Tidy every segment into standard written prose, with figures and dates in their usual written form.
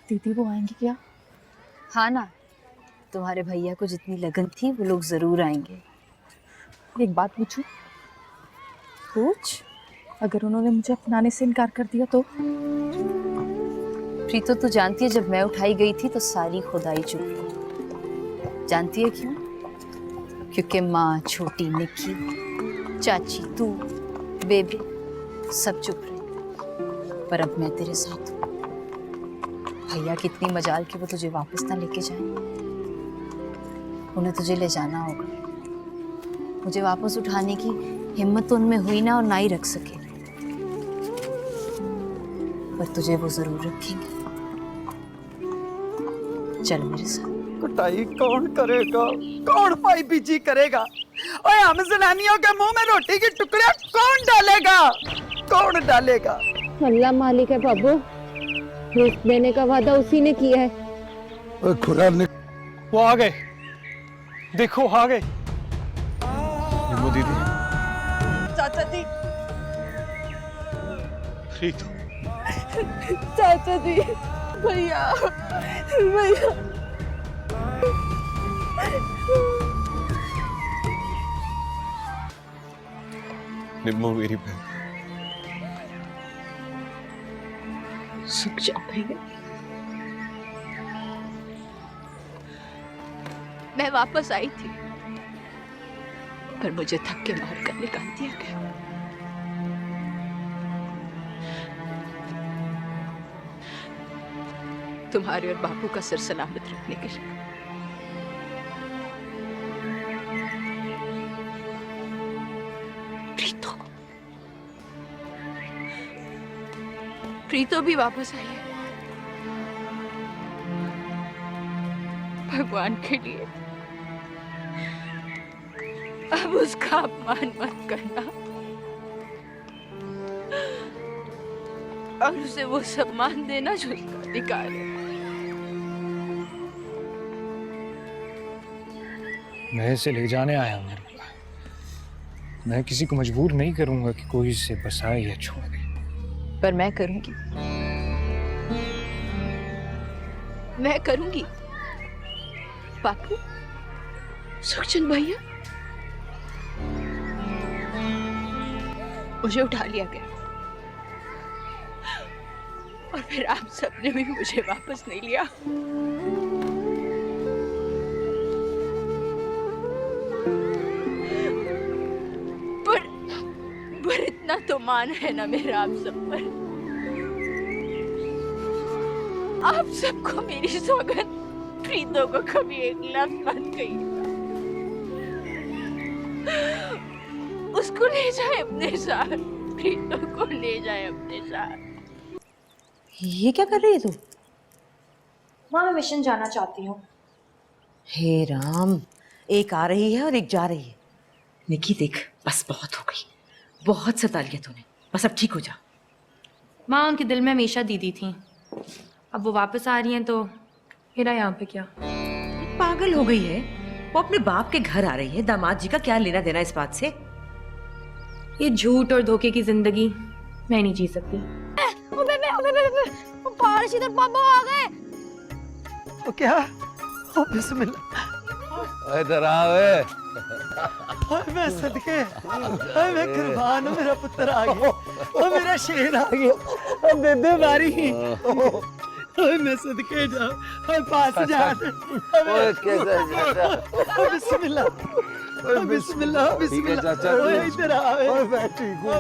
दीदी वो आएंगे क्या? हाँ ना, तुम्हारे भैया को जितनी लगन थी वो लोग जरूर आएंगे। एक बात पूछूं? पूछ। अगर उन्होंने मुझे अपनाने से इनकार कर दिया तो? प्रीतो तू जानती है जब मैं उठाई गई थी तो सारी खुदाई चुप थी। जानती है क्यों? क्योंकि माँ, छोटी निक्की, चाची, तू, बेबी सब चुप रहे। पर अब मैं तेरे साथ हूँ। भैया कितनी मजाल कि वो तुझे वापस ना लेके जाए। उन्हें तुझे ले जाना होगा। मुझे वापस उठाने की हिम्मत तो उनमें हुई ना और ना ही रख सके, पर तुझे वो जरूर रखेंगे। चल मेरे साथ। कुटाई कौन करेगा? कौन पाई बीजी करेगा? ओए हम जनानियों के मुंह में रोटी की टुकड़ियां कौन डालेगा? कौन डालेगा? अल्लाह मालिक है बाबू, रिस्क देने का वादा उसी ने किया है। खुदा ने वो आ गए, देखो आ गए। निम्मो दीदी, चाचा जी, प्रीतो, चाचा जी, भैया भैया। निम्मो मेरी बहन। सुख जाओ भैया। मैं वापस आई थी, पर मुझे थक के मार कर निकाल दिया गया। तुम्हारे और बापू का सिर सलामत रखने के लिए। प्रीतो, प्रीतो भी वापस आई है। भगवान के लिए अब उसका अपमान मत करना और उसे वो सम्मान देना जो उसका अधिकार है। मैं इसे ले जाने आया हूँ। मैं किसी को मजबूर नहीं करूंगा कि कोई इसे बसाए या छोड़े। पर मैं करूंगी, मैं करूंगी। बापू, सुखचंद भैया, मुझे उठा लिया गया और फिर आप सबने भी मुझे वापस नहीं लिया। पर इतना तो मान है ना मेरा आप सब पर। आप सबको मेरी सौगंध, प्रीतो को कभी एक लफ्ज मत कहिएगा। उसको ले जाए अपने साथ, प्रीतो को ले जाए अपने साथ। ये क्या कर रही है तू? माँ मैं मिशन जाना चाहती हूँ। हे राम, एक आ रही है और एक जा रही है। निकी देख, बस बहुत हो गई, बहुत सता लिया तूने, बस अब ठीक हो जा। माँ उनके दिल में हमेशा दीदी थी, अब वो वापस आ रही हैं तो मेरा यहाँ पे क्या? पागल हो गई है, वो अपने बाप के घर आ रही है, दामाद जी का क्या लेना देना इस बात से? ये झूठ और धोखे की जिंदगी मैं नहीं जी सकती। पारस इधर, पापा आ गए। ओ क्या? ओ बिस्मिल्लाह। इधर आवे। ओए मैं सदके, ओए मैं कुर्बान हूँ, मेरा पुत्र आ गया, ओ मेरा शेर आ गया, ओ दे दे बारी। ओए मैं सदके जाऊं, ओए पास जा। ओए कैसे चाचा? ओ बिस्मिल्लाह, ओ बिस्मिल्लाह, बिस्मिल्लाह। चाचा, ओए इधर आवे। ओए मैं ठीक हूँ।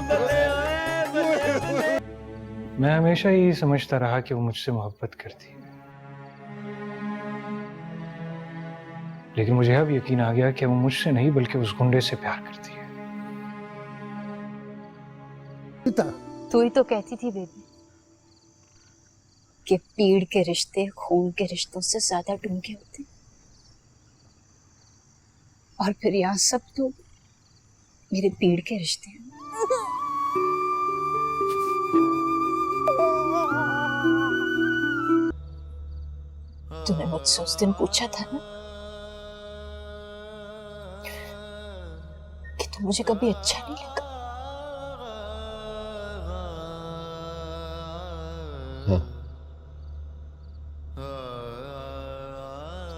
मैं हमेशा ही समझता रहा कि वो मुझसे मोहब्बत करती है, लेकिन मुझे अब यकीन आ गया कि वो मुझसे नहीं बल्कि उस गुंडे से प्यार करती है। तू ही तो कहती थी बेबी कि पीड़ के रिश्ते खून के रिश्तों से ज्यादा डूंघे होते, और फिर यहाँ सब तो मेरे पीड़ के रिश्ते हैं। तूने मुझसे उस दिन पूछा था ना कि तुम मुझे कभी अच्छा नहीं लगा।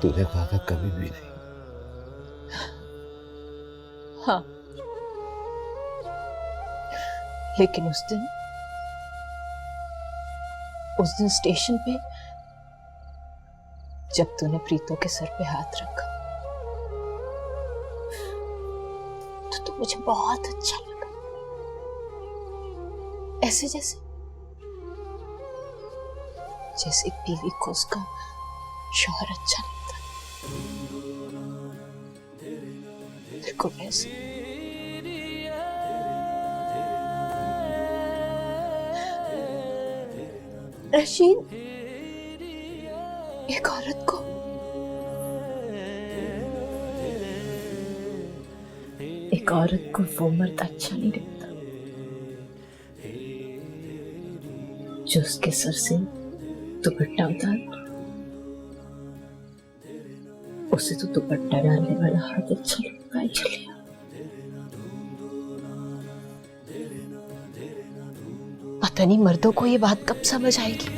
तूने कहा था कभी भी नहीं। हाँ, लेकिन उस दिन स्टेशन पे जब तूने प्रीतो के सर पे हाथ रखा तो मुझे बहुत अच्छा लगा। ऐसे जैसे पीली को उसका शौहर अच्छा लगता तेरे को वैसे। रशीद, एक औरत को वो मर्द अच्छा नहीं लगता जो उसके सर से दुपट्टा उतार, उसे तो दुपट्टा डालने वाला हाथ अच्छा लगता है। चलिए, पता नहीं मर्दों को ये बात कब समझ आएगी।